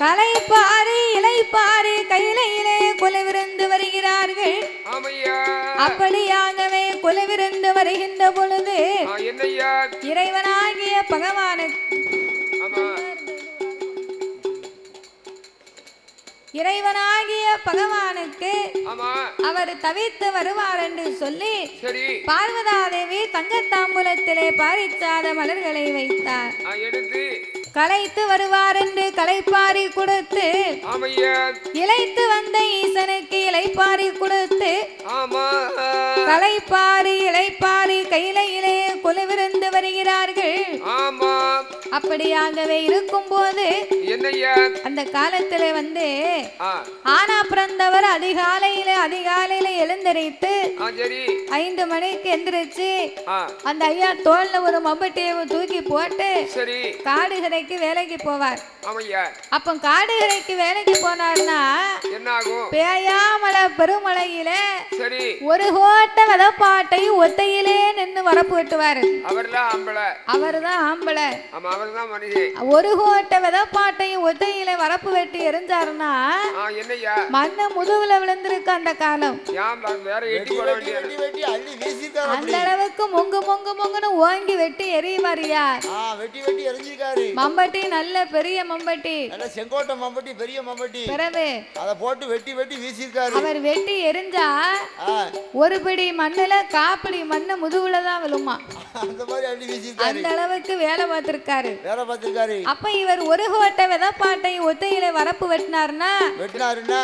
கலைப்பாரி இலைப்பாரி கையிலே குலவிருந்து வருகிறார்கள். அப்படியாகவே குலவிருந்து வருகின்ற பொழுது இறைவனாகிய பகவானுக்கு அவர் தவித்து வருவார் என்று சொல்லி பார்வதாதேவி தங்கத்தாம்பூலத்திலே பாரிச்சாத மலர்களை வைத்தார். களைத்து வருவார் என்று களைப்பாரி கொடுத்து இளைத்து வந்த ஈசனுக்கு இளைப்பாரி கொடுத்து களைப்பாரி இளைப்பாரி கையிலே குலவிருந்து வருகிறார்கள். அப்படியாகவே இருக்கும் போது அந்த காலத்திலே வந்து ஆனா பிறந்தவர் அதிகாலையில எழுந்தரித்து 5 மணிக்கு எந்திரிச்சு அந்த ஐயா தோல்ல ஒரு மம்பட்டியை தூக்கி போட்டு காடுகரைக்கு வேலைக்கு போவார். அப்ப காடுகரைக்கு வேலைக்கு போனார்னா பேயாமல பெருமலையில ஒரு கோட்ட விதப்பாட்டை ஒத்தையிலே நின்று வரப்பு வெட்டுவாரு. அவர்தான் ஆம்பளை. ஒரு கோட்ட விதப்பாட்டையும் ஒத்தையில வரப்பு வெட்டி எரிஞ்சாருன்னா மண்ணு முதுகுல விழுந்திருக்கு. அந்த காலம் அந்த அளவுக்கு மொங்குன்னு ஓங்கி வெட்டி எரிவாரியா. மம்பட்டி நல்ல பெரிய மம்பட்டி, செங்கோட்டை மம்பட்டி, பெரிய மம்பட்டி. பிறகு அதை போட்டு வெட்டி வீசிருக்காரு. அவர் வெட்டி எரிஞ்சா ஒரு பிடி மண்ணுல காப்பிடி மண்ணு முதுகுலதான் விழுமா. அந்த அளவுக்கு வேலை பார்த்திருக்காரு. அப்ப இவர் ஒரு கோட்டை விதப்பாட்டை ஒத்தையில வரப்பு வெட்டினாருன்னா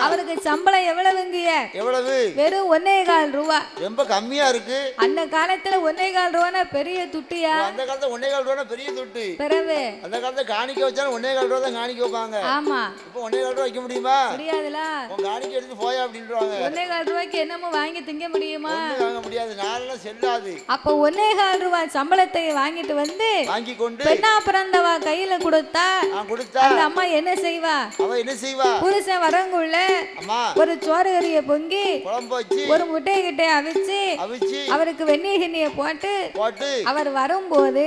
அவருக்கு சம்பளம் எவ்வளவுங்க? எவ்வளவு? வெறும் 1.25 ரூபா. ரொம்ப கம்மியா இருக்கு. அந்த காலத்துல 1.25 ரூபானா பெரிய துட்டியா? அந்த காலத்துல 1.25 ரூபானா பெரிய துட்டு. பிறகு அந்த காலத்துல காணிக்க வச்சாலும் 1.25 ரூபா தான் காணிக்க வைப்பாங்க. ஆமா. இப்போ 1.25 ரூபா வைக்க முடியுமா? முடியாதுல. உன் காணிக்க எடுத்து போயா அப்படின்றாங்க. 1.25 ரூபாய்க்கு என்னமோ வாங்கி திங்க முடியுமா? வாங்க முடியாது. நாளெல்லாம் செல்லாது. அப்ப 1.25 ரூபா சம்பளத்தை வாங்கிட்டு வந்து வாங்கி கொண்டு பெண்ணா பிறந்தவா கையில கொடுத்தா அந்த அம்மா என்ன செய்வா? அவ என்ன செய்வா? புருஷன் வரங்குள்ள ஒரு சோறு கறியை பொங்கி குழம்பு வச்சு ஒரு முட்டையை கிட்ட அவிச்சு அவருக்கு வெந்நீர் கிண்ணிய போட்டு அவர் வரும்போது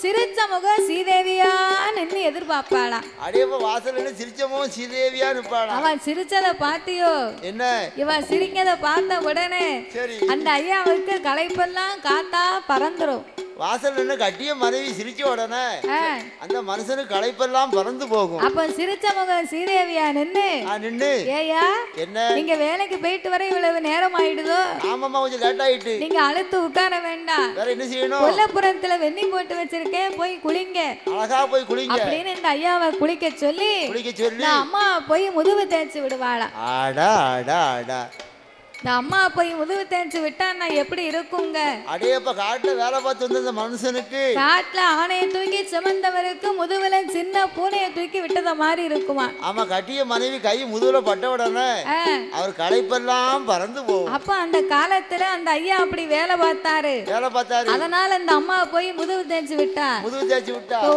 சிரிச்ச முகம் சீதேவியா நின்னு எதிர்பார்ப்பாளாம். அடேப்ப வாசல்ல சிரிச்ச முகம் சீதேவியா நிப்பாளாம். அவன் சிரிச்சத பாத்தியோ? என்ன? இவன் சிரிக்கத பார்த்த உடனே அந்த ஐயாவுக்கு களைப்பெல்லாம் காத்தா பறந்துரும். வாசல் நின்று கட்டிய மனைவி சிரிச்ச உடனே அந்த மனுஷனுக்கு களைப்பெல்லாம் பறந்து போகும். அப்ப சிரிச்ச முகம் சீதேவியா நின்னு ஏயா என்ன நீங்க வேலைக்கு போயிட்டு வர இவ்வளவு நேரம் ஆயிடுதோ? ஆமாமா, கொஞ்சம் லேட் ஆயிட்டு. நீங்க அழுத்து உட்கார வேண்டாம். வேற என்ன செய்யணும்? கொல்லப்புறத்துல வெண்ணி போட்டு வச்சிருக்கேன், போய் குளிங்க. அழகா போய் குளிங்க அப்படின்னு இந்த ஐயாவை குளிக்க சொல்லி அம்மா போய் முதுகு தேய்ச்சி விடுவாளா. ஆடா ஆடா ஆடா. இந்த அம்மா போய் முதுகு தேய்ச்சி விட்டா நான் எப்படி இருக்குங்க? அடேப்ப காட்டுல வேலை பார்த்து வந்த இந்த மனுஷனுக்கு காட்டுல ஆணையை தூக்கி சுமந்தவருக்கு முதுகுல சின்ன பூனையை தூக்கி விட்டத மாதிரி இருக்குமா. ஆமா, கட்டிய மனைவி கை முதுகுல பட்ட உடனே அவர் களைப்பெல்லாம் பறந்து போகும். அப்ப அந்த காலத்துல அந்த ஐயா அப்படி வேலை பார்த்தாரு. அதனால அந்த அம்மா போய் முதுகு தேய்ச்சி விட்டா.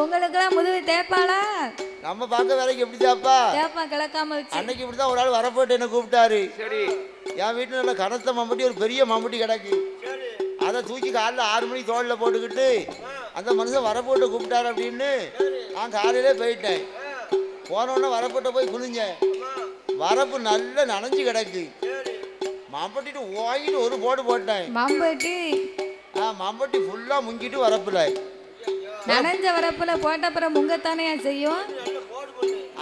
உங்களுக்கு எல்லாம் முதுகு தேய்ப்பாளா? நம்ம பார்க்க வேலைக்கு எப்படி தேப்பா? கிளக்காம வச்சு அன்னைக்கு இப்படிதான் ஒரு ஆள் வரப்போட்டு என்ன கூப்பிட்டாரு. என் வீட்டுல நல்ல கனத்த மம்பட்டி, ஒரு பெரிய மம்பட்டி கிடக்கு. அதை தூக்கி காலைல 6 மணிக்கு தோல்ல போட்டுக்கிட்டு அந்த மனுஷன் வரப்போட்டு கூப்பிட்டாரு அப்படின்னு நான் காலையிலே போயிட்டேன். போனோடனே வரப்போட்ட போய் குளிஞ்சேன். வரப்பு நல்லா நனைஞ்சு கிடக்கு. மம்பட்டிட்டு ஓங்கிட்டு ஒரு போட்டு போட்டேன். மம்பட்டி ஃபுல்லா முங்கிட்டு வரப்புல நனைஞ்ச வரப்புல போட்ட அப்புறம் முங்கத்தானே செய்யும்.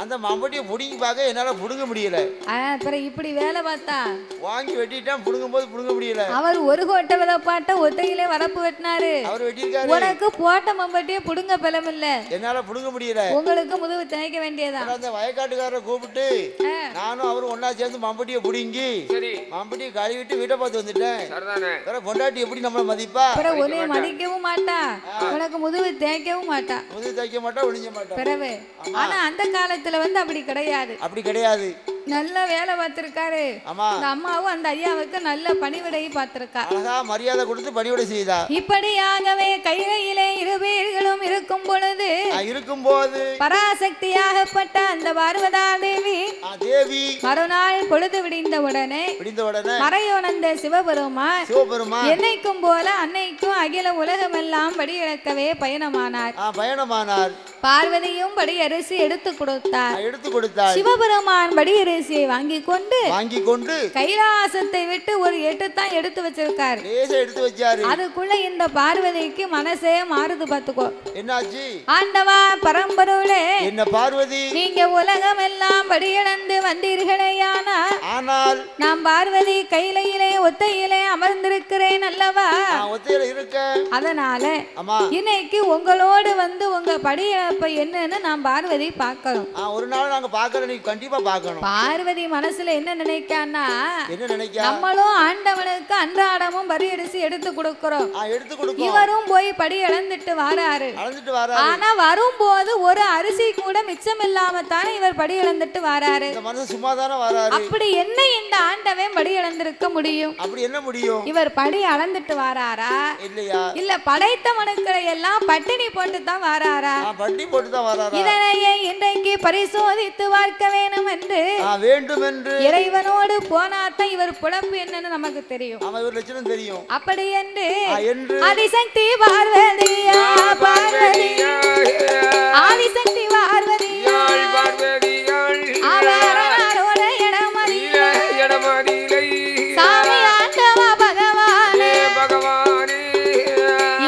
அந்த மம்பட்டியை புடுங்கி பார்க்க என்னால புடுங்க முடியல. அப்புறம் இப்படி வேலை பார்த்தா வாங்கி வெட்டிட்டான். புடுங்கும் போது புடுங்க முடியல. அவர் ஒரு கோட்டை விதப்பாட்ட ஒத்தையிலே வரப்பு வெட்டினாரு. அவர் வெட்டிருக்காரு. உனக்கு போட்ட மம்பட்டியை புடுங்க பலம் இல்ல. என்னால புடுங்க முடியல. உங்களுக்கு முதுகு தேய்க்க வேண்டியதா. அந்த வயக்காட்டுக்காரரை கூப்பிட்டு நானும் அவரும் ஒன்னா சேர்ந்து மம்பட்டியை புடுங்கி மம்பட்டியை கழுவிட்டு வீட்டை பார்த்து வந்துட்டேன். பொண்டாட்டி எப்படி நம்மள மதிப்பா? அப்புறம் உன்னை மதிக்கவும் மாட்டா, உனக்கு முதுகு தேய்க்கவும் மாட்டா. முதுகு தேய்க்க மாட்டா, ஒளிஞ்ச மாட்டா. பிறகு ஆனா அந்த காலத்துல வந்து அப்படி கிடையாது. அப்படி கிடையாது. நல்ல வேலை பார்த்திருக்காரு. அந்த அம்மாவும் அந்த ஐயாவுக்கு நல்ல பணிவிடை பார்த்திருக்கா. அழகா மரியாதை கொடுத்து பணிவிடை செய்தா. இப்படியாகவே கையிலே 2 பேர்களும் இருக்கும்போது பராசக்தியாகப்பட்ட அந்த பார்வதா தேவி மறுநாள் பொழுது விடிந்த உடனே மறையோனந்த சிவபெருமான் என்னைக்கும் போல அன்னைக்கும் அகில உலகமெல்லாம் வடியிழக்கவே பயணமானார். பார்வதியும் படி அரிசி எடுத்து கொடுத்தார். சிவபெருமான் படி அரிசியை வாங்கி கொண்டு கைலாசத்தை விட்டு ஒரு 8 தான் எடுத்து வச்சிருக்காரு. எடுத்து வச்சாரு. அதுக்குள்ள இந்த பார்வதிக்கு மனசே மாறுது பாத்துக்கோ. என்னாச்சு? ஆண்டவா பரம்பொருளே, என்ன பார்வதி, நீங்க உலகம் எல்லாம் படியிழந்து வந்தீர்களேயானா, ஆனால் நான் பார்வதி கையிலே ஒத்தையிலே அமர்ந்திருக்கிறேன் அல்லவா? ஒத்தையில இருக்க. அதனால இன்னைக்கு உங்களோடு வந்து உங்க படியிழப்ப என்னன்னு நான் பார்வதி பார்க்கணும். ஒரு நாள் நாங்க பார்க்கறோம், நீ கண்டிப்பா பார்க்கணும். பார்வதி மனசுல என்ன நினைக்கான்னா, என்ன நினைக்கா, நம்மளும் ஆண்டவனுக்கு அன்றாடமும் படி அரிசி எடுத்து கொடுக்கிறோம். இவரும் போய் படி இழந்துட்டு வராரு. ஆனா வரும்போது ஒரு அரிசி கூட மிச்சம் இல்லாம தானே இவர் படி இழந்துட்டு வராரு. அப்படி என்ன இந்த ஆண்டவன் படி இழந்திருக்க முடியும்? அப்படி என்ன முடியும்? இவர் படி அளந்துட்டு வராரா இல்லையா? இல்ல படைத்த மனுக்களை எல்லாம் பட்டினி போட்டு தான் வராரா? பட்டி போட்டு தான் வராரா? இதனையே இன்றைக்கு பரிசோதித்து பார்க்க வேண்டும் என்று இறைவனோடு போனாதான் இவர் புலம்பு என்னன்னு நமக்கு தெரியும். தெரியும். அப்படி என்று ஆதிசக்தி பார்வதியா பார்வதியா ஆதிசக்தி பார்வதியா அவரோட இடமதிலை சாமி ஆண்டவா பகவானே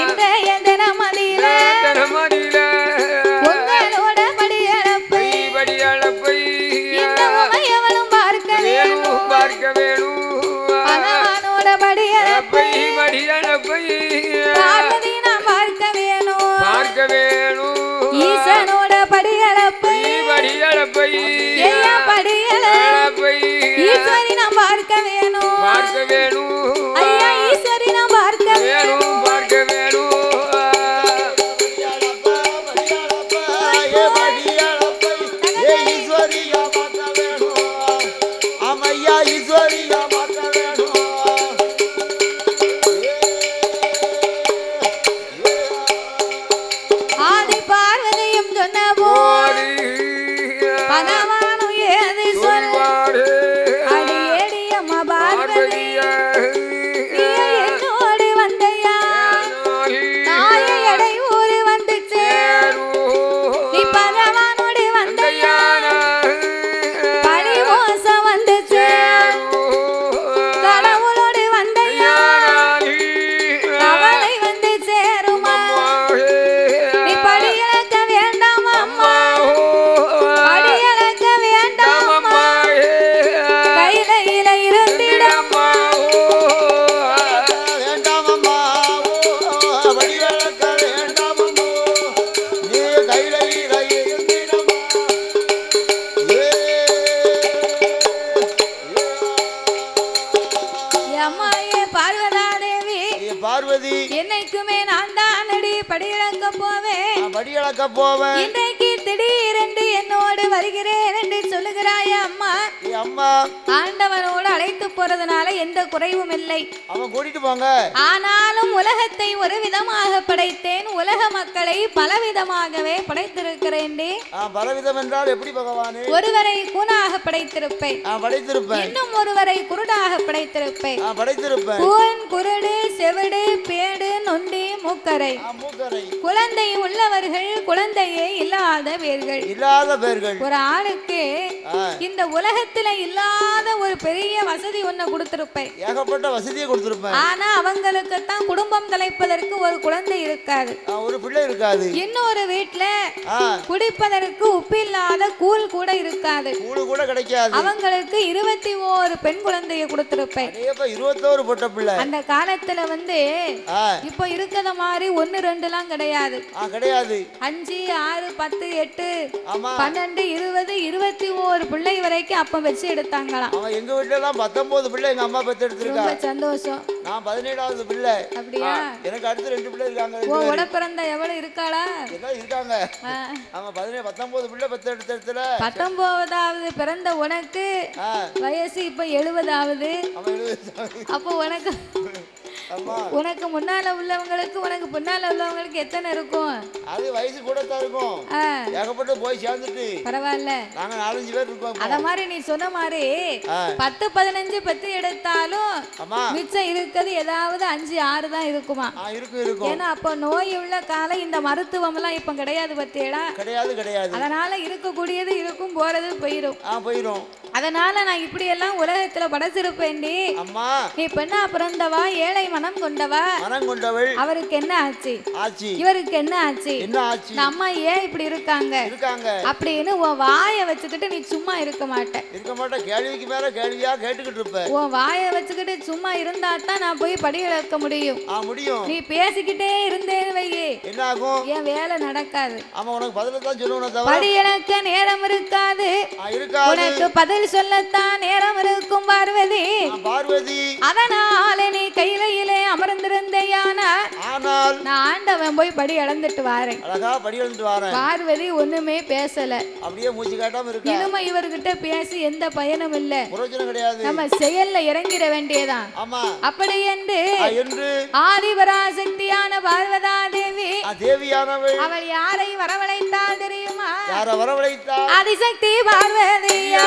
இன்றைய தினமதிலே உங்களோட படியளப்பை இந்த உமையவளும் பார்க்க வேணும் பகவானோட படியளப்பை பார்வதி நாம் பார்க்க வேணும் ஈசனோட படியளப்பை ஐயா படியளப்பை ஈஸ்வரி நாம் பார்க்க வேணும் ஐயா ஈஸ்வரி நாம் பார்க்க வேணும் ஆதி பார்வதியும் சொன்ன போது பகவானும் ஏது சொல்வாரு அடியேடியம்மா பார்வதி என்னோடு வந்தையா தாயை எடை ஊரு வந்துச்சு நீ பகவானோடு வந்தையா பழி மோசம் வந்துச்சு கடவுளோடு வந்தையா கவலை வந்து சேருமா நீ படி இழக்க வேண்டாம் அம்மா படி இழக்க வேண்டாம் அம்மா கையில இருந்திடம்மா அம்மாயே பார்வதா தேவி பார்வதி என்னைக்குமே நான் தான் அடி படி இழக்க போவேன் இன்றைக்கு திடீரென்று என்னோடு வருகிறேன் என்று சொல்லுகிறாய் அம்மா. அம்மா ஆண்டவனோடு அழைத்து போறதுனால எந்த குறைவும் இல்லை, அவன் கூட்டிட்டு போங்க. ஆனாலும் உலகத்தை ஒரு விதமாக படைத்தேன், உலக மக்களை பலவிதமாகவே படைத்திருக்கிறேன். பலவிதம் என்றால் எப்படி பகவானே? ஒருவரை கூனாக படைத்திருப்பேன், இன்னும் ஒருவரை குருடாக படைத்திருப்பேன். கூன், குருடு, செவிடு, பேடு, நொண்டி, மூக்கரை. குழந்தை உள்ளவர்கள், குழந்தையே இல்லாத பேர்கள். ஒரு ஆளுக்கு இந்த உலகத்துல இல்லாத ஒரு பெரிய வசதி ஒண்ணு கொடுத்திருப்பேன், ஏகப்பட்ட வசதியை கொடுத்திருப்பேன். ஆனா அவங்களுக்கு தான் குடும்பம் தலைப்பதற்கு ஒரு குழந்தை இருக்காது, ஒரு பிள்ளை இருக்காது. இன்னொரு வீட்டுல குடிப்பதற்கு உப்பு இல்லாத கூழ் கூட இருக்காது, கூழ் கூட கிடைக்காது. அவங்களுக்கு 21 பெண் குழந்தையை கொடுத்திருப்பேன். 21 பொட்ட பிள்ளை. அந்த காலத்துல இப்ப இருக்கிற மாதிரி 1 2 எல்லாம் கிடையாது, 5 6 10 8 12 20 21 பிள்ளை வரைக்கும் அப்ப வச்சு எடுத்தாங்களாம். எங்க வீட்டுல எல்லாம் 19 பிள்ளை எங்க அம்மா பெத்து எடுத்திருக்காங்க. ரொம்ப சந்தோஷம். நான் 17வது பிள்ளை. அப்படியா? எனக்கு அடுத்து 2 பிள்ளை இருக்காங்க. உட பிறந்த எவ்வளவு இருக்காளா? எல்லாம் இருக்காங்க. ஆமா 19 பிள்ளை பெத்து எடுத்ததுல 19வது பிறந்த உனக்கு வயசு இப்ப 70வது. அப்ப உனக்கு உனக்கு முன்னால உள்ளவங்களுக்கு உனக்கு பின்னால உள்ளவங்களுக்கு எத்தனை இருக்கும்? அது வயசு கூட தான் இருக்கும். ஏகப்பட்டு போய் சேர்ந்துட்டு பரவாயில்ல, நாங்க 4-5 பேர் இருக்கோம். அத மாதிரி நீ சொன்ன மாதிரி 10-15 பெத்து எடுத்தாலும் மிச்சம் இருக்கிறது ஏதாவது 5-6 தான் இருக்குமா? இருக்கும். ஏன்னா அப்ப நோய் உள்ள காலம் இந்த மருத்துவம் எல்லாம் இப்ப கிடையாது பத்தியடா. கிடையாது. அதனால இருக்கக்கூடியது இருக்கும், போறது போயிரும். அதனால நான் இப்படி எல்லாம் உலகத்துல படைச்சிருப்பேன்டி. நீ பெண்ணா பிறந்தவா, ஏழை மனம் கொண்டவள். அவருக்கு என்ன ஆச்சு, இவருக்கு என்ன ஆச்சு, இந்த அம்மா ஏன் இப்படி இருக்காங்க அப்படின்னு உன் வாயை வச்சுக்கிட்டு நீ சும்மா இருக்க மாட்டேன். கேள்விக்கு மேல கேள்வியா கேட்டுக்கிட்டு இருப்ப. உன் வாயை வச்சுக்கிட்டு சும்மா இருந்தா தான் நான் போய் படி இழக்க முடியும். நீ பேசிக்கிட்டே இருந்தேன்னு வையே என்ன ஆகும்? என் வேலை நடக்காது. உனக்கு பதில் தான் சொல்லணும். படி இழக்க நேரம் இருக்காது, உனக்கு பதில் சொல்லத்தான் நேரம் இருக்கும் பார்வதி. அதனால நீ கையிலே அமர்ந்திருந்தையானால் நான் ஆண்டவன் போய் படி இழந்துட்டு வாரேன். பார்வதி ஒண்ணுமே பேசல, அப்படியே மூச்சு காட்டாம இருக்கு. இனிமே இவர்கிட்ட பேசி எந்த பயனும் இல்ல, பிரயோஜனம் கிடையாது. நம்ம செயல்ல இறங்கிட வேண்டியதான். அப்படி என்று ஆதிபராசக்தியான பார்வதா தேவியானவள் அவள் யாரை வரவழைத்தாள் தெரியுமா? ஆதிசக்தி பார்வதியா,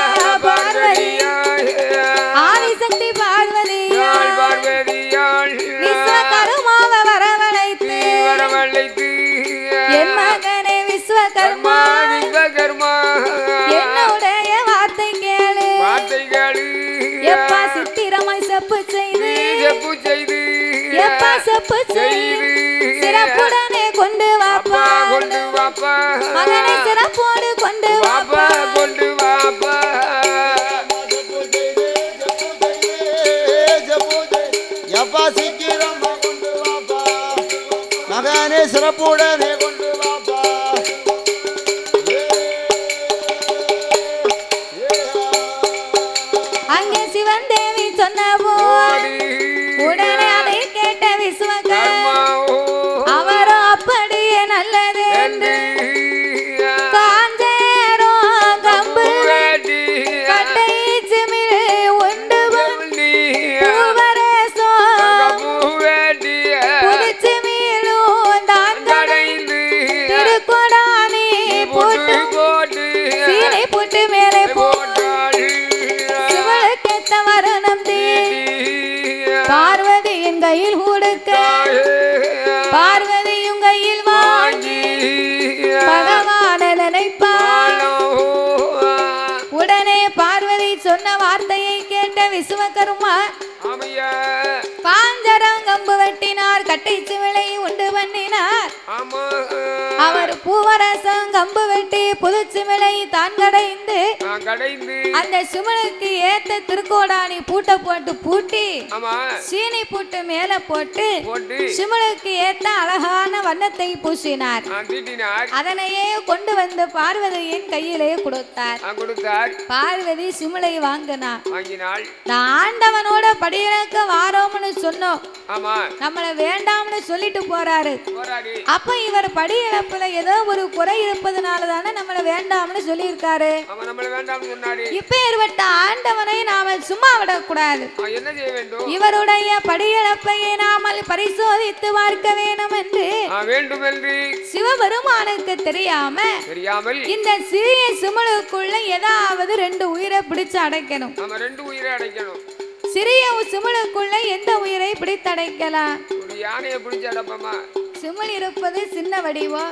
ஆதிசக்தி பார்வதியா, விஸ்வகர்மாவை வரவழைத்து என் மகனே விஸ்வகர்மா என்னுடைய வார்த்தை கேளு. எப்பா சித்திரமாய் செப்பு செய்து எப்பா செப்பு செய்து சிறப்புடனே கொண்டு வாப்பா, மகனை சிறப்போடு கொண்டு வாப்பா. மகனே சிறப்புடனே கொண்டு வாப்பா. அங்கே சிவன் தேவி சொன்னபோது உடனே அதை கேட்ட விஸ்வகர்மா அவரும் அப்படியே நல்லது என்று காஞ்சேரோ கம்பு கட்டை சிமிழ் உண்டு பூவரசோ புதுச்சி மீளும் தான் கடைந்து திருக்குடானி போட்டு சீனை போட்டு மேலே போட்டு சிவனுக்கேத்த மரணம் பார்வதியின் கையில் கொடுக்க பார்வதியும் கையில் வாங்கி பகவான நினைப்பாள். உடனே பார்வதி சொன்ன வார்த்தையை கேட்ட விஸ்வகர்மா பாஞ்சரங்கம்பு வெட்டினார், கட்டை சிவிளை உண்டு பண்ணினார். அவர் பூவரசம் கம்பு வெட்டி புது சிமிழை தான் கடைந்து அந்த சிமிழுக்கு ஏத்த திருக்கோடானி பூட்ட போட்டு பூட்டி சீனி பூட்டு மேல போட்டு சிமிழுக்கு ஏத்த அழகான வண்ணத்தை பூசினார். அதனையே கொண்டு வந்து பார்வதியின் கையிலே கொடுத்தார். பார்வதி சிமிழை வாங்கினார். ஆண்டவனோட படியிறக்க வாரோம்னு சொன்னோம், நம்மள வேண்டாம்னு சொல்லிட்டு போறாரு. அப்ப இவர் படி இழப்புல ஏதோ ஒரு குறை இருப்பதனால தானே நம்மள வேண்டாம்னு சொல்லி இருக்காரு. இப்ப ஏற்பட்ட ஆண்டவனை நாம சும்மா விடக்கூடாது. இவருடைய படி இழப்பையை நாமல் பரிசோதித்து பார்க்க வேண்டும் என்று சிவபெருமானுக்கு தெரியாமல் இந்த சிறிய சிமிழுக்குள்ள ஏதாவது 2 உயிரை பிடிச்சு அடைக்கணும். சிறிய சிமிழுக்குள்ள எந்த உயிரை பிடித்தடைக்கலாம்? யானையை பிடிச்சு அடைப்போமா? சிமிழ் இருப்பது சின்ன வடிவம்,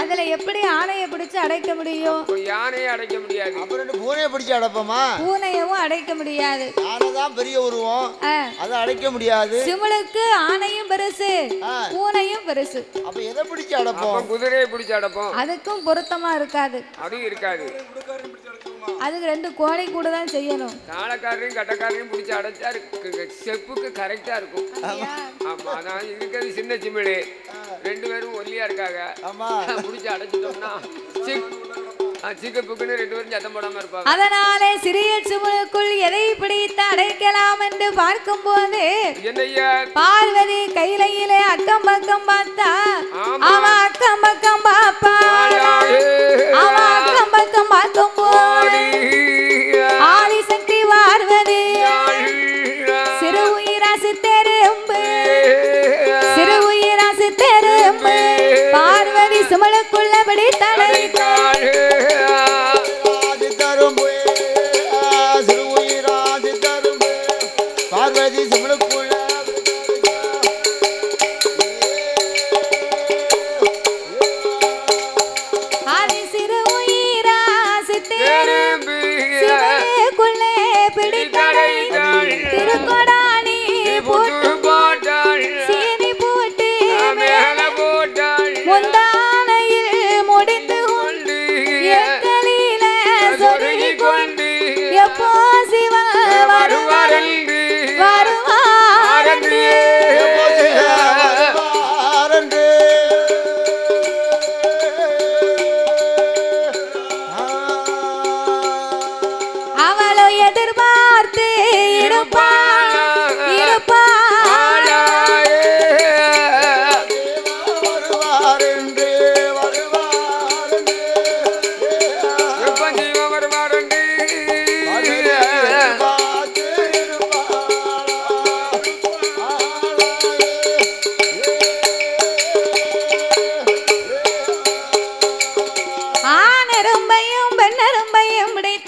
அதுல எப்படி ஆணையை பிடிச்சு அடைக்க முடியும்? யானையை அடைக்க முடியாது. அப்புறம் பூனையை பிடிச்சு அடைப்போமா? பூனையவும் அடைக்க முடியாது. ஆனைதான் பெரிய உருவம், அதை அடைக்க முடியாது. சிமிழுக்கு ஆணையும் பெருசு, பூனையும் பெருசு. அப்ப எதை பிடிச்சு அடைப்போம்? குதிரையை பிடிச்சு அடைப்போம். அதுக்கும் பொருத்தமா இருக்காது. அதுவும் இருக்காது. அதுக்கு 2 கோழி கூட தான் செய்யணும். காலக்காரரையும் கட்டக்காரரையும் பிடிச்சு அடைச்சா செப்புக்கு கரெக்டா இருக்கும். ஆமா, அதான் இருக்கிறது சின்ன சிமிழ். 2 பேரும் ஒல்லியா இருக்காங்க. ஆமா, பிடிச்சு அடைச்சிட்டோம்னா சிக்கப்புக்குன்னு 2 பேரும் சத்தம் போடாம இருப்பாங்க. அதனாலே சிறிய சிமிழுக்குள் எதை பிடித்து அடைக்கலாம் என்று பார்க்கும் போது பார்வதி கையிலே அக்கம் பக்கம் பார்த்தா அவ அக்கம் பக்கம் பாப்பா. அவ அக்கம் பக்கம் பார்க்கும் போது ஆதிசக்தி பார்வதி சிறு உயிரா சித்தெரும்பு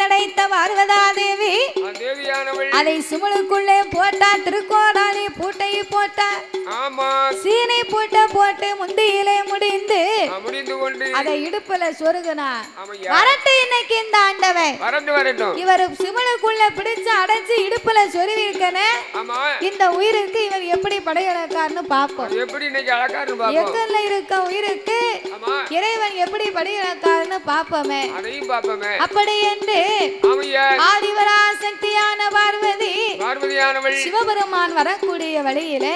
தடைத்த பார்வதா தேவி அதை சிமிழுக்குள்ளே போட்டா திருக்கோடாலி பூட்டை போட்டா சீனை போட்டு முந்தியிலே முடிந்து அதை இடுப்புல சொருகுனா வரட்டு இன்னைக்கு இந்த ஆண்டவன் இவர் சிமிழுக்குள்ள பிடிச்சு அடைச்சு இடுப்புல சொருவி இருக்கனே இந்த உயிருக்கு இவர் எப்படி படையளக்காருன்னு பாப்போம் எங்கல்ல இருக்க உயிருக்கு இறைவன் எப்படி படையளக்காருன்னு பாப்போமே அப்படி என்று ஆதிவரா சக்தியான பார்வதியானவள் சிவபெருமான் வரக்கூடிய வழியிலே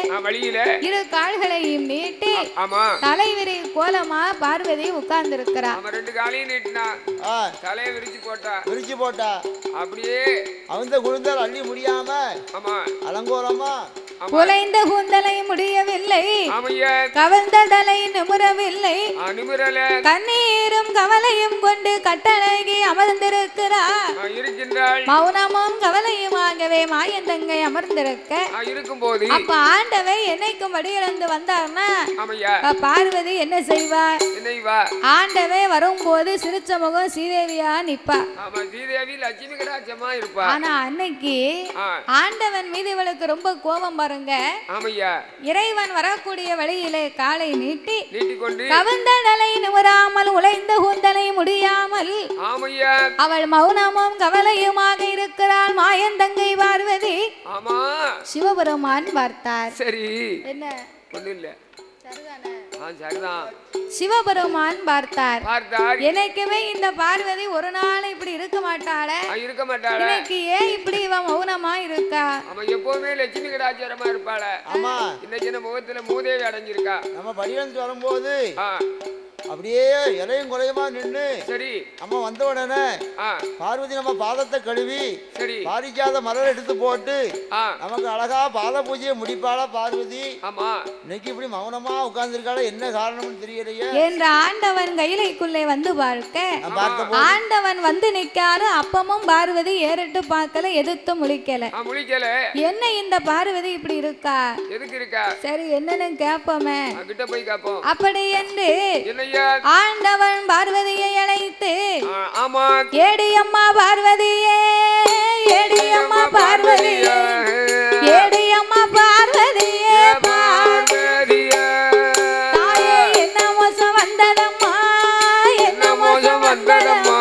இரு கால்களையும் நீட்டி தலைவிரி கோலமா பார்வதி உட்கார்ந்து இருக்கிறார் ரெண்டு காலையும் நீட்டினா தலையை விரிச்சு போட்டா அப்படியே அவங்க குழுந்தால் அள்ளி முடியாம அலங்கோலமா குலைந்த கூந்தலை முடியவில்லை கவர்ந்த தலை நிமிரவில்லை கண்ணீரும் கவலையும் கொண்டு கட்டழகி அமர்ந்திருக்கிறார் மௌனமும் கவலையுமாகவே மாயந்தங்கை அமர்ந்திருக்க இருக்கும்போது அப்ப ஆண்டவை என்னைக்கும் வடியிழந்து வந்தார்னா பார்வதி என்ன செய்வார் ஆண்டவை வரும்போது சிரிச்ச முகம் ஸ்ரீதேவியா நிப்பா ஆனா அன்னைக்கு ஆண்டவன் மீது இவளுக்கு ரொம்ப கோபம் பாருங்க இறைவன் வரக்கூடிய வழியிலே காலை நீட்டி கவர்ந்த தலை நிமிராமல் உழைந்த கூந்தலை முடியாமல் அவள் மௌனமும் கவலையுமாக இருக்கிறாள் மாயந்தங்கை பார்வதி சிவபெருமான் பார்த்தார் சரி என்ன ஒண்ணு இல்ல சிவபெருமான் பார்த்தார் எனக்குமே இந்த பார்வதி ஒரு நாள் இப்படி இருக்க மாட்டாளே எனக்கு ஏன் இப்படி இவ மௌனமா இருக்கா எப்பவுமே லட்சுமி கடாச்சாரமா இருப்பாள இன்னைக்கு முகத்துல மூதேவி அடைஞ்சிருக்கா நம்ம படிவந்து வரும்போது அப்படியே இலையும் குறையுமா நின்று சரி நம்ம வந்த உடனே பார்வதி நம்ம பாதத்தை கழுவி சரி பாரிக்காத மலர் எடுத்து போட்டு நமக்கு அழகா பாத பூஜையை முடிப்பாளா பார்வதி இன்னைக்கு இப்படி மௌனமா உட்கார்ந்துருக்காள என்ன காரணம்னு தெரியலையே என்ற ஆண்டவன் கையிலைக்குள்ளே வந்து பார்க்க ஆண்டவன் வந்து நிக்காரு அப்பமும் பார்வதி ஏறிட்டு பார்க்கல எதிர்த்து முழிக்கல என்ன இந்த பார்வதி இப்படி இருக்கா எதுக்கு இருக்கா சரி என்னன்னு கேப்போமே கிட்ட போய் கேப்போம் அப்படி என்று ஆண்டவன் பார்வதியை அழைத்து ஏடியம்மா பார்வதியே ஏடியம்மா பார்வதியே ஏடியம்மா பார்வதியே தாயே என்ன மோசம் வந்ததம்மா என்ன மோசம் வந்ததம்மா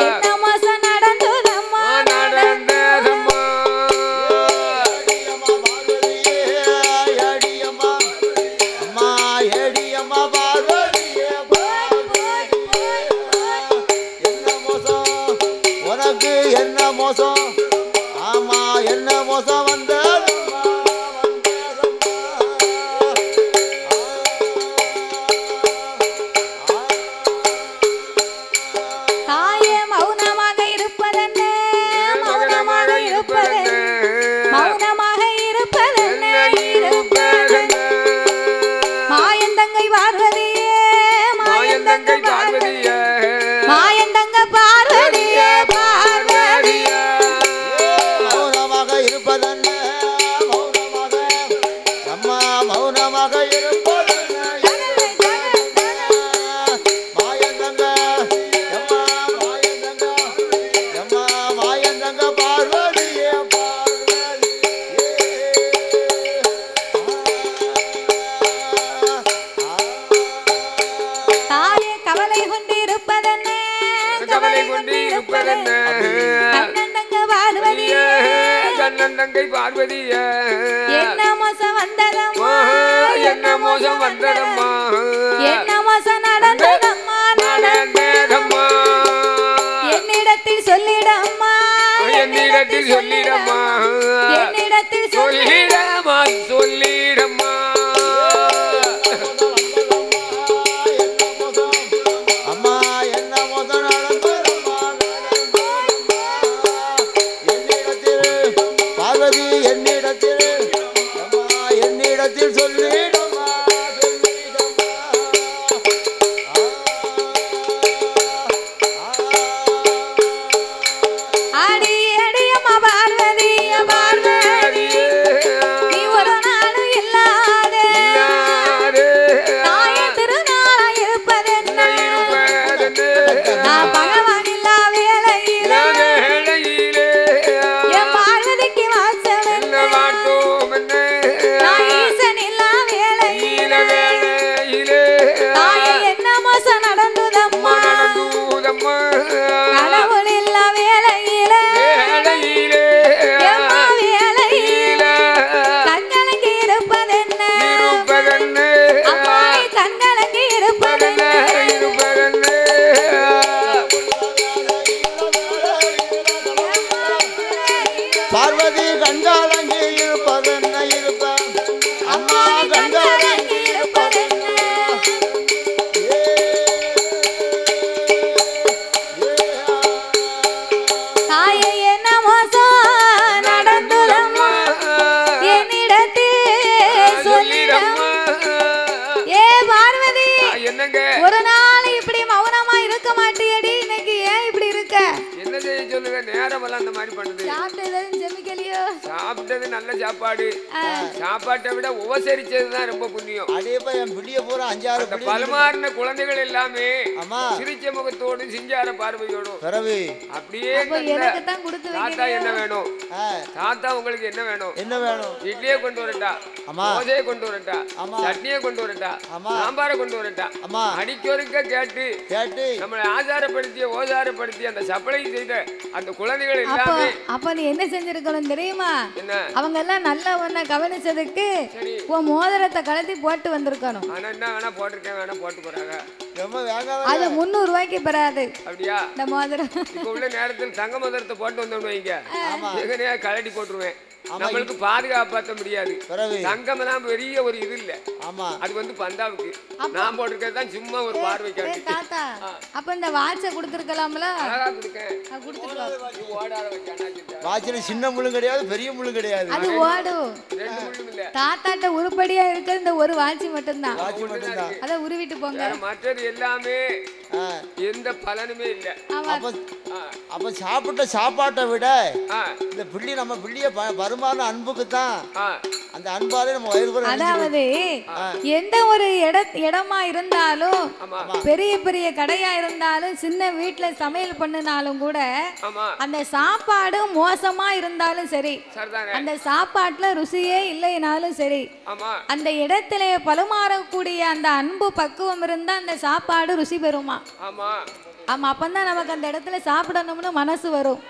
என்ன மோசம் நடந்ததம்மா நடந்ததம்மா என்ன மோசம் ஆமா என்ன மோசம் வந்த தாயே மௌனமாக இருப்பதென்ன மௌனமாக இருப்பதென்ன மௌனமாக இருப்பதென்ன இருப்பதென்ன மாயந்தங்கை பார்வதியே மாயந்தங்கை பார்வதியே மாயந்தங்க பார்வதியே பார்வதியே மௌனமாக இருப்பதென்ன மௌனமாக அம்மா மௌனமாக இருப்பதென்ன மாயந்தங்க அம்மா மாயந்தங்க அம்மா மாயந்தங்க பார்வதியே தாயே கவலை கொண்டு இருப்பதென்ன கவலை கொண்டு இருப்பதென்ன கண்ணந்தங்க பார்வதியே கண்ணந்தங்கை பார்வதியே என்ன மோசம் வந்ததம்மா என்ன மோசம் வந்ததம்மா என்ன மோசம் நடந்ததம்மா நடந்ததம்மா என்னிடத்தில் சொல்லிடம்மா என்னிடத்தில் சொல்லிடம்மா என்னிடத்தில் சொல்லிடம்மா சொல்லிடம்மா அம்மா என்ன மோசம் நடந்ததம்மா என்னிடத்தில் பார்வதி என்னிடத்தில் அம்மா என்னிடத்தில் சொல்லிடம்மா அடி அடியம்மா பார்வதிய பார்வதியே செய்ய சொல்லுங்க, நேரம் எல்லாம் அந்த மாதிரி பண்ணுது. சாப்பிட்டது நல்ல சாப்பாடு, சாப்பாட்டை விட உபசரிச்சதுதான் ரொம்ப புண்ணியம். பலமாறின குழந்தைகள் எல்லாமே சிரிச்ச முகத்தோடு சிங்கார பார்வையோடும் அப்படியே தாத்தா என்ன வேணும், தாத்தா உங்களுக்கு என்ன வேணும், என்ன வேணும், இட்லியே கொண்டு வரட்டா, தோசையை கொண்டு வரட்டா, சட்னியை கொண்டு வரட்டா, சாம்பாரை கொண்டு வரட்டா, அடிக்கொருக்க கேட்டு கேட்டு நம்மளை ஆசாரப்படுத்திய ஓசாரப்படுத்தி அந்த சப்ளை செய்த அந்த குழந்தைகள் எல்லாமே. அப்ப நீ என்ன செஞ்சிருக்கணும் தெரியுமா? என்ன அவங்க எல்லாம் நல்லா உன்னை கவனிச்சதுக்கு உன் மோதிரத்தை கலத்தி போட்டு வந்திருக்கணும். ஆனா என்ன வேணா போட்டிருக்கேன், வேணா போட்டு போறாங்க. அது 300 ரூபாய்க்கு பெறாது. அப்படியா? இந்த மோதிரம் இப்ப உள்ள நேரத்தில் தங்க மோதிரத்தை போட்டு வந்தோம்னு வைங்க, எங்கனையா கலட்டி போட்டுருவேன். நம்மளுக்கு பாதுகாப்பாற்ற முடியாது. தங்கம் தான் பெரிய ஒரு இது இல்ல. அது வந்து பந்தாவுக்கு நான் போட்டிருக்கிறது தான் சும்மா ஒரு பார்வைக்காண்டி. தாத்தா அப்ப இந்த வாட்சை கொடுத்துருக்கலாம்ல? அழகா கொடுக்கேன். வாட்சில சின்ன முள்ளும் கிடையாது, பெரிய முள்ளும் கிடையாது. அது ஓடும். ரெண்டு முள்ளும் இல்ல. தாத்தாட்ட உருப்படியா இருக்கிறது இந்த ஒரு வாட்சி மட்டும்தான். அத உருவிட்டு போங்க. மற்றது எல்லாமே எந்த பலனுமே இல்ல. அப்ப சாப்பிட்ட சாப்பாட்டை விட இந்த பிள்ளை நம்ம பிள்ளைய வருமான அன்புக்கு தான் அந்த அன்பாலே நம்ம வயிறு. அதாவது எந்த ஒரு இடமா இருந்தாலும், பெரிய பெரிய கடையா இருந்தாலும், சின்ன வீட்டுல சமையல் பண்ணினாலும் கூட அந்த சாப்பாடு மோசமா இருந்தாலும் சரி, அந்த சாப்பாட்டுல ருசியே இல்லைனாலும் சரி, அந்த இடத்திலே பரிமாறக்கூடிய அந்த அன்பு பக்குவம் இருந்தா அந்த சாப்பாடு ருசி பெறுமா? ஆமா, அப்பந்தான் நமக்கு அந்த இடத்துல சாப்பிடணும்னு மனசு வரும்.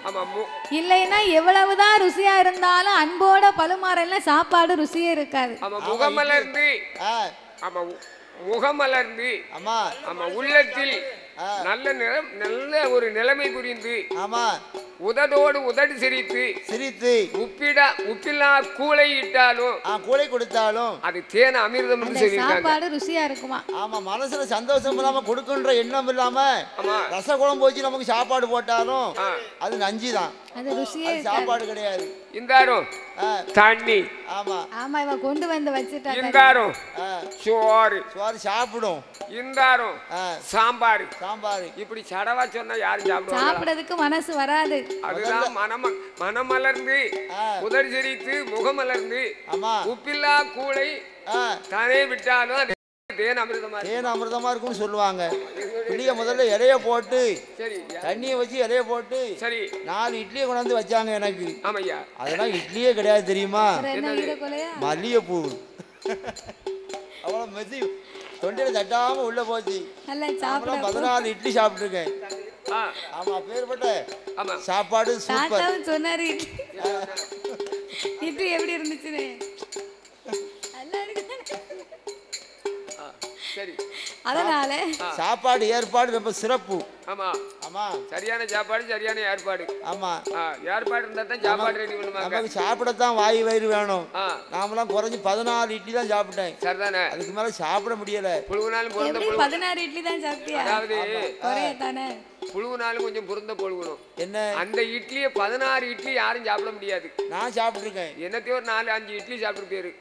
இல்லைன்னா எவ்வளவுதான் ருசியா இருந்தாலும் அன்போட பரிமாறல சாப்பாடு ருசியே இருக்காது. முகமலர்ந்து உள்ளத்தில் நல்ல ஒரு நிலைமை புரிந்து உதடோடு உதடு சிரித்து உப்பில்லா கூளை இட்டாலும் கூளை கொடுத்தாலும் அது தேன அமிர்தம் சாப்பாடு ருசியா இருக்குமா? ஆமா, மனசுல சந்தோஷம் இல்லாம கொடுக்குன்ற எண்ணம் இல்லாம ரச குழம்பு வச்சு நமக்கு சாப்பாடு போட்டாலும் அது நஞ்சுதான், அது ருசியே சாப்பாடு கிடையாது. இந்தாரும் தண்ணி, ஆமா ஆமா, இவ கொண்டு வந்து வச்சிட்டா. இந்தாரும் சோறு சாப்பிடும், இந்தாரும் சாம்பார் இப்படி சடவா சொன்னா யாரும் சாப்பிடுறதுக்கு மனசு வராது. அதுதான் மனமலர்ந்து உதடு சிரித்து முகமலர்ந்து உப்பில்லா கூளை தானே விட்டாலும் தேன் அமிர்தமா இருக்கும்னு சொல்லுவாங்க. பிள்ளைய முதல்ல இலைய போட்டு தண்ணியை வச்சு இலைய போட்டு 4 இட்லியை கொண்டாந்து வச்சாங்க எனக்கு. அதெல்லாம் இட்லியே கிடையாது தெரியுமா, மல்லிகைப்பூ. அவ்வளவு மெதி தொண்டையில தட்டாம உள்ள போச்சு. 14 இட்லி சாப்பிட்டுருக்கேன். ஆமா, பேர்பட்ட சாப்பாடு சூப்பர் சொன்னாரு. இட்லி எப்படி இருந்துச்சு? அதனால சாப்பாடு ஏற்பாடு ரொம்ப சிறப்பு. ஆமா ஆமா, சரியான சாப்பாடு சரியான ஏற்பாடு. ஆமா, ஏற்பாடு இருந்தா தான் சாப்பாடு ரெடி பண்ணுவாங்க. நமக்கு சாப்பிடத்தான் வயிறு வேணும். நாமெல்லாம் குறைஞ்சு 14 இட்லி தான் சாப்பிட்டேன். சரிதானே, அதுக்கு மேல சாப்பிட முடியல. புழுவுனாலும் 16 இட்லி தான் சாப்பிட்டியா? அதாவது குறையத்தானே, புழுவுனாலும் கொஞ்சம் பொருந்த பொழுகணும். என்ன அந்த இட்லியை 16 இட்லி யாரும் சாப்பிட முடியாது. நான் சாப்பிட்டுருக்கேன். என்னத்தையும் ஒரு 4-5 இட்லி சாப்பிட்டு பேரு.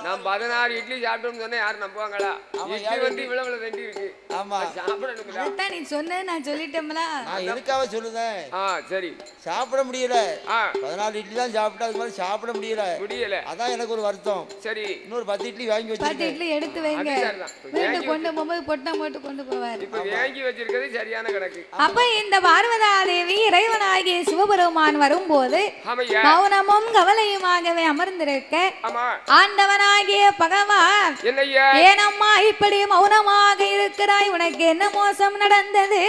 நான் 16 இட்லி சாப்பிட்டோம்னு சொன்னா யாரும் நம்புவாங்களா? இட்லி வந்து இவ்வளவு ரெண்டு இருக்கு. ஆமா, சாப்பிடணும். நீ சொன்ன நான் சொல்லிட்டேன்ல. நான் எதுக்காக சொல்லுதேன்? சரி, சாப்பிட முடியல. 14 இட்லி தான் சாப்பிட்டா, அது மாதிரி சாப்பிட முடியல. அதான் எனக்கு ஒரு வருத்தம். சரி, இன்னொரு 10 இட்லி வாங்கி வச்சு 10 இட்லி எடுத்து வைங்க. கொண்டு போகும்போது பொட்டா போட்டு கொண்டு போவாரு. இப்ப வாங்கி வச்சிருக்கிறது சரியான கணக்கு. அப்ப இந்த பார்வதா தேவி இறைவனாகிய சிவபெருமான் வரும்போது மௌனமும் கவலையுமாகவே அமர்ந்திருக்க, ஆண்டவனாகிய பகவான் ஏனம்மா இப்படி மௌனமாக இருக்கிறாய், உனக்கு என்ன மோசம் நடந்தது?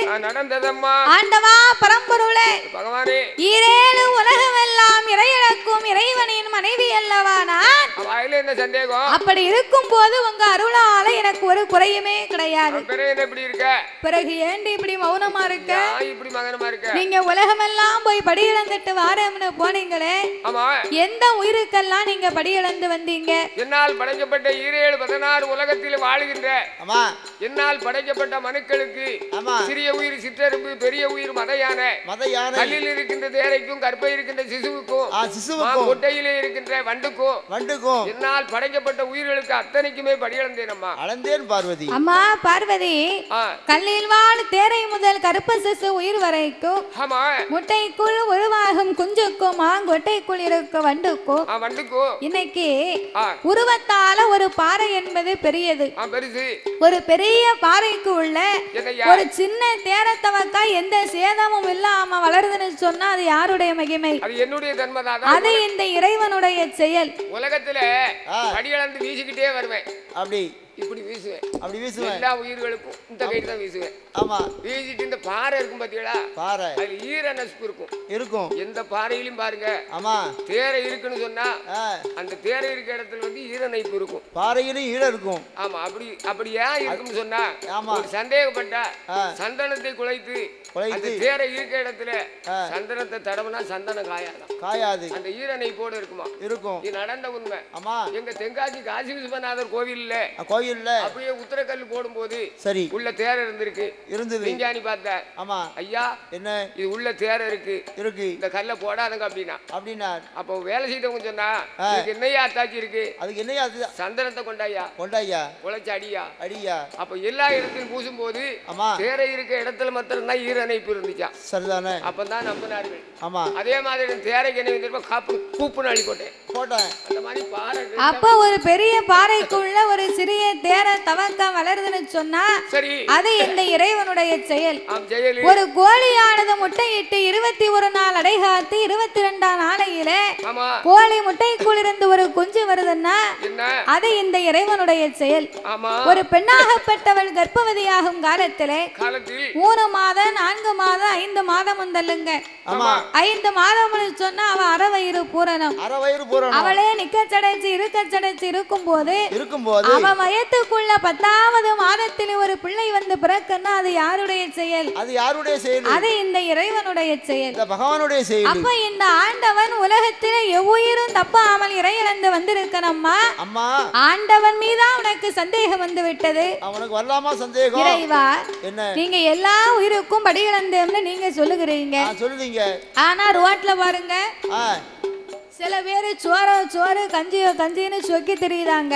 ஆண்டவா பரம்பொருளே பகவானே, ஈரேழு உலகமெல்லாம் இறையடக்கும் இறைவனின் மனைவி அல்லவா நான். என்ன சந்தேகம்? அப்படி இருக்கும் போது உங்க அருளால எனக்கு ஒரு குறையுமே கிடையாது. பிறகு ஏண்டி இப்படி மௌனமா இருக்க? நீங்க உலகமெல்லாம் போய் படி இழந்துட்டு வாரம்னு போனீங்களே, எந்த உயிருக்கெல்லாம் நீங்க படி இழந்து வந்தீங்க? என்னால் படைக்கப்பட்ட 16 உலகத்தில் வாழ்கின்ற என்னால் படைக்கப்பட்ட மனுக்களுக்கு சிறிய உயிர் சிற்றெரும்பு, பெரிய உயிர் மதையான கல்லில் இருக்கின்ற தேரைக்கும் கற்பை இருக்கின்ற சிசுவுக்கும் கொட்டையிலே இருக்கின்ற வண்டுக்கும் என்னால் அதனால் படைக்கப்பட்ட உயிர்களுக்கு அத்தனைக்குமே படியளந்தேன் அம்மா. அளந்தேன் பார்வதி. அம்மா பார்வதி, கல்லில் வாழ் தேரை முதல் கருப்பு சிசு உயிர் வரைக்கும் முட்டைக்குள் உருவாகும் குஞ்சுக்கும் ஆங்கொட்டைக்குள் இருக்க வண்டுக்கும் இன்னைக்கு உருவத்தால ஒரு பாறை என்பது பெரியது. ஒரு பெரிய பாறைக்கு உள்ள ஒரு சின்ன தேரத்தவக்கா எந்த சேதமும் இல்லாம வளருதுன்னு சொன்னா அது யாருடைய மகிமை? அது என்னுடைய தர்மதான். அது இந்த இறைவனுடைய செயல். உலகத்துல படியளந்து வீசிக்கிட்டே வருவேன். அப்படி இப்படி வீசுவேன். அப்படி வீசுவேன். எல்லா உயிர்களுக்கும் இந்த கைட்டு தான் வீசுவேன். ஆமா. வீசிட்டு இந்த பாறை இருக்கும் பாத்தீங்களா? பாறை. அதுல ஈர நசுப்பு இருக்கும். எந்த பாறையிலும் பாருங்க. ஆமா. தேரை இருக்குன்னு சொன்னா அந்த தேரை இருக்க இடத்துல வந்து ஈர நைப்பு இருக்கும். பாறையிலும் ஈரம் இருக்கும். ஆமா. அப்படி ஏன் இருக்குன்னு சொன்னா ஒரு சந்தேகப்பட்டா சந்தனத்தை குலைத்து அந்த தேரை இருக்க இடத்துல சந்தனத்தை தடவுனா சந்தனம் காயாது. அந்த ஈர நைப்போட இருக்கும். இது நடந்த உண்மை. ஆமா. எங்க தென்காசி காசி விஸ்வநாதர் கோவில்ல அப்படியே உத்தரக்கல்லு போடும்போது சரி உள்ள தேரை இருந்தது. விஞ்ஞானி பார்த்த ஆமா ஐயா என்ன இது உள்ள தேரை இருக்கு இந்த கல்ல போடாதங்க அப்படின்னா அப்போ வேலை செய்தவங்க சொன்னா இதுக்கு என்னையா அத்தாச்சி இருக்கு? அதுக்கு என்னையா சந்தனத்தை கொண்டாயா உழைச்சு அடியா அப்ப எல்லா இடத்திலும் பூசும் போது தேரை இருக்க இடத்துல மாத்திரம் தான் ஈர நைப்பு இருந்துச்சா? சரிதானே. அப்பதான் நம்பினார்கள். ஆமா. அதே மாதிரி தேரைக்கு என்ன கூப்புன்னு அள்ளி போட்டேன். அந்த மாதிரி பாறை அப்ப ஒரு பெரிய பாறைக்குள்ள ஒரு சிறிய தேர தவக்கா வளருதுன்னு சொன்னா அது இந்த இறைவனுடைய செயல். ஒரு கோழியானது முட்டையிட்டு 21 நாள் அடைகாத்து 22ஆம் நாளையில கோழி முட்டைக்குள் இருந்து ஒரு குஞ்சு வருதுன்னா அது இந்த இறைவனுடைய செயல். ஒரு பெண்ணாகப்பட்டவள் கர்ப்பவதியாகும் காலத்திலே 3 மாதம் 4 மாதம் 5 மாதம் வந்தல்லுங்க. 5 மாதம் சொன்னா அவ அறவயிறு பூரணம். அவளே நிக்கச்சடைச்சு இருக்கும் போது அவ வயத்துக்குள்ள 10ஆவது மாதத்தில் ஒரு பிள்ளை வந்து பிறக்குன்னா அது யாருடைய செயல்? அது இந்த இறைவனுடைய செயல், பகவானுடைய செயல். அப்ப இந்த ஆண்டவன் உலகத்திலே எவ்வுயிரும் தப்பாமல் இறையிழந்து வந்திருக்கணும்மா. ஆண்டவன் மீதா உனக்கு சந்தேகம் வந்து விட்டது. அவனுக்கு வரலாமா சந்தேகம்? இறைவா நீங்க எல்லா உயிருக்கும் படியிழந்தேன்னு நீங்க சொல்லுகிறீங்க. ஆனா ரோட்ல பாருங்க சில பேரு சோறு கஞ்சின்னு சொக்கி தெரியுதாங்க.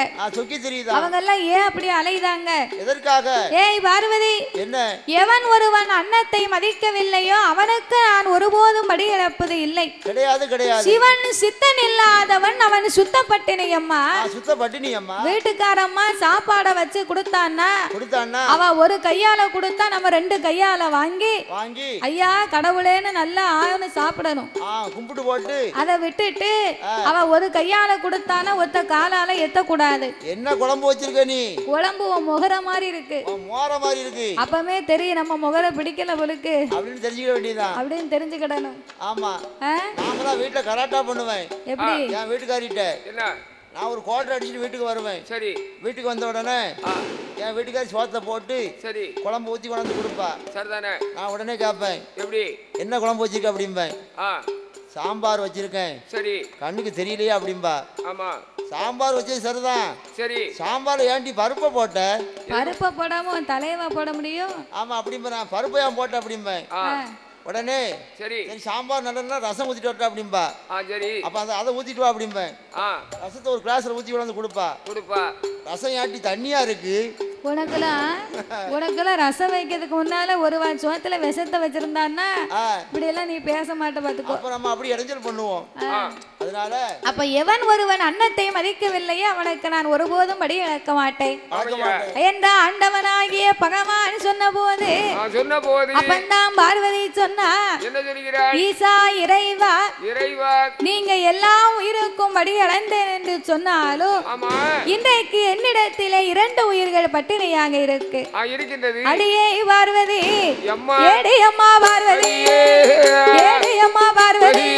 அவங்க எல்லாம் ஏன் அப்படி அலையுதாங்க? எதற்காக? ஏய் பார்வதி, என்ன எவன் ஒருவன் அன்னத்தை மதிக்கவில்லையோ அவனுக்கு நான் ஒருபோதும் படி இழப்பது இல்லை. கிடையாது. சிவன் சித்தன் இல்லாதவன் அவன் சுத்த பட்டினி அம்மா. வீட்டுக்காரம்மா சாப்பாட வச்சு கொடுத்தான்னா அவ ஒரு கையால கொடுத்தா நம்ம 2 கையால வாங்கி ஐயா கடவுளேன்னு நல்லா ஆன்னு சாப்பிடணும். கும்பிட்டு போட்டு அதை விட்டுட்டு அவ ஒரு கையால கொடுத்தானா ஒத்த காலால எத்த கூடாது. என்ன குழம்பு வச்சிருக்க நீ? குழம்பு முகர மாதிரி இருக்கு. அப்பவே தெரியும் நம்ம முகர பிடிக்கல போலுக்கு அப்படின்னு தெரிஞ்சுக்க வேண்டியதான். அப்படின்னு தெரிஞ்சுக்கிடணும். ஆமா. நாங்களாம் வீட்டுல கராட்டா பண்ணுவேன். எப்படி? என் வீட்டுக்காரிட்ட என்ன நான் ஒரு குவார்டர் அடிச்சுட்டு வீட்டுக்கு வருவேன். சரி. வீட்டுக்கு வந்த உடனே என் வீட்டுக்காரி சோத்தை போட்டு சரி குழம்பு ஊற்றி கொண்டாந்து கொடுப்பா. சரிதானே. நான் உடனே கேட்பேன் எப்படி என்ன குழம்பு வச்சிருக்க அப்படிம்பேன். சாம்பார் வச்சிருக்கேன். சரி. கண்ணுக்கு தெரியலையா அப்படிம்பா. ஆமா. சாம்பார் வச்சது சரிதான். சரி. சாம்பார் ஏன்டி பருப்பை போட்ட? பருப்பை போடாம தலைவா போட முடியும்? ஆமா அப்படிம்பா. நான் பருப்பை ஏன் போட்ட அப்படிம்பேன். உடனே சரி சாம்பார் நல்லா ரசம் ஊத்திட்டு வரட்டா அப்படிம்பா. சரி. அப்ப அதை ஊத்திட்டு வா அப்படிம்பேன். ரசத்தை ஒரு கிளாஸ்ல ஊத்தி கொண்டு கொடுப்பா. ரசம் ஏன்டி தண்ணியா இருக்கு? உனக்கெல்லாம் ரசம் வைக்கிறதுக்கு முன்னால ஒரு சோத்துல விஷத்தை வச்சிருந்தான்னா இப்படி எல்லாம் நீ பேச மாட்ட பாத்துக்கோ. அப்ப நம்ம அப்படி இடைஞ்சல் பண்ணுவோம். அதனால அப்ப எவன் ஒருவன் அன்னத்தை மதிக்கவில்லையே அவனுக்கு நான் ஒருபோதும் படி இழக்க மாட்டேன் என்ற ஆண்டவனாகிய பகவான் சொன்ன போது அப்பந்தான் பார்வதி சொன்னா ஈசா இறைவா நீங்க எல்லா உயிருக்கும் படி அடைந்தேன் என்று சொன்னாலும் இன்றைக்கு என்னிடத்திலே 2 உயிர்கள் பட்டினியாக இருக்கு. அடியே பார்வதி, ஏடி அம்மா பார்வதி, ஏடி அம்மா பார்வதி,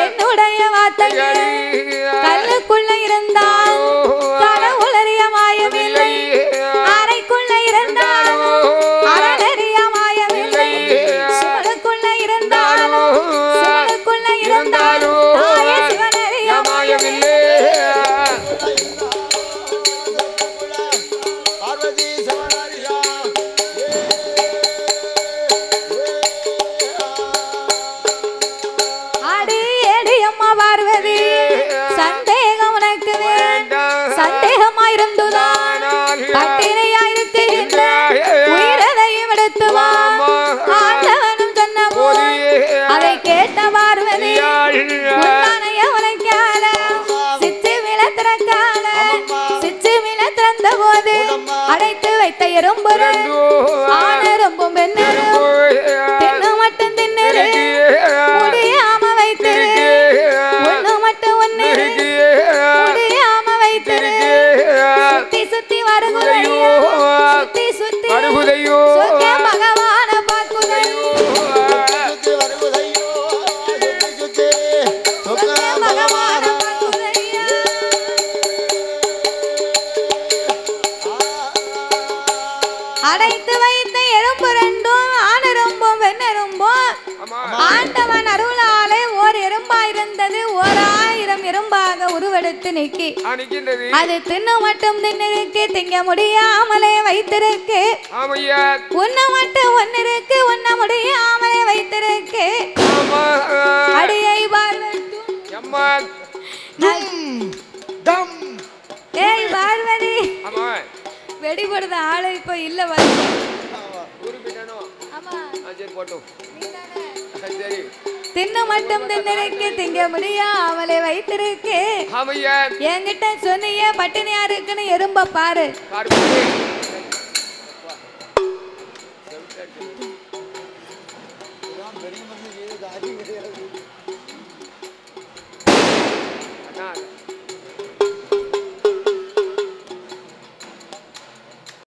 என்னுடைய வார்த்தைகள் கல்லுக்குள்ள இருந்தால் கடவுளறிய மாயமில்லை, அறைக்குள்ள இருந்தால் அரணறிய மாயமில்லை, சோளுக்குள்ள இருந்தாலும் சோளுக்குள்ள இருந்தாலும் சிவனறிய மாயமில்லை. சந்தேகம் உனக்கு வேண்டாம். சந்தேகமாயிருந்துதான் கட்டினையாயிருக்கின்ற உயிரதையும் எடுத்துவா ஆண்டவனும் சொன்ன போது அதை கேட்ட பார்வதி முந்தானைய உழைக்கால சிச்சு விளத்திறக்கால சிச்சு விளத்திறந்த போது அடைத்து வைத்த எறும்பு ஆனெரும்பும் பெண்ணெரும் தின்னு மட்டும் தின்னு முடியாம வைத்திரு ஒண்ணு மட்டும் ஒண்ணு முடியாம வைத்திரு சுத்தி சுத்தி வருகுதையோ சுத்தி சுத்தி வருகுதையோ பகவான பாக்குதையோ பகவான அடைத்து வைத்த எறும்பு ரெண்டும் ஆனெரும்பும் வெண்ணெரும்பும் ஆண்டவன் அருளாலே ஓர் எறும்பா இருந்தது 1000 எறும்பாக உருவெடுத்து நிக்கி அது தின்னு மட்டும் தின்னிருக்கு திங்க முடியாமலே வைத்திருக்கு உன்ன மட்டும் ஒன்னிருக்கு உன்ன முடியாமலே வைத்திருக்கு அடியை பார்வதி வெடிபடுத ஆளு இப்ப இல்ல தின்னு மட்டும் தின்னிருக்கு திங்க முடியாமலே வைத்திருக்கு என்கிட்ட சொன்னிய பட்டினியா இருக்குன்னு எறும்ப பாரு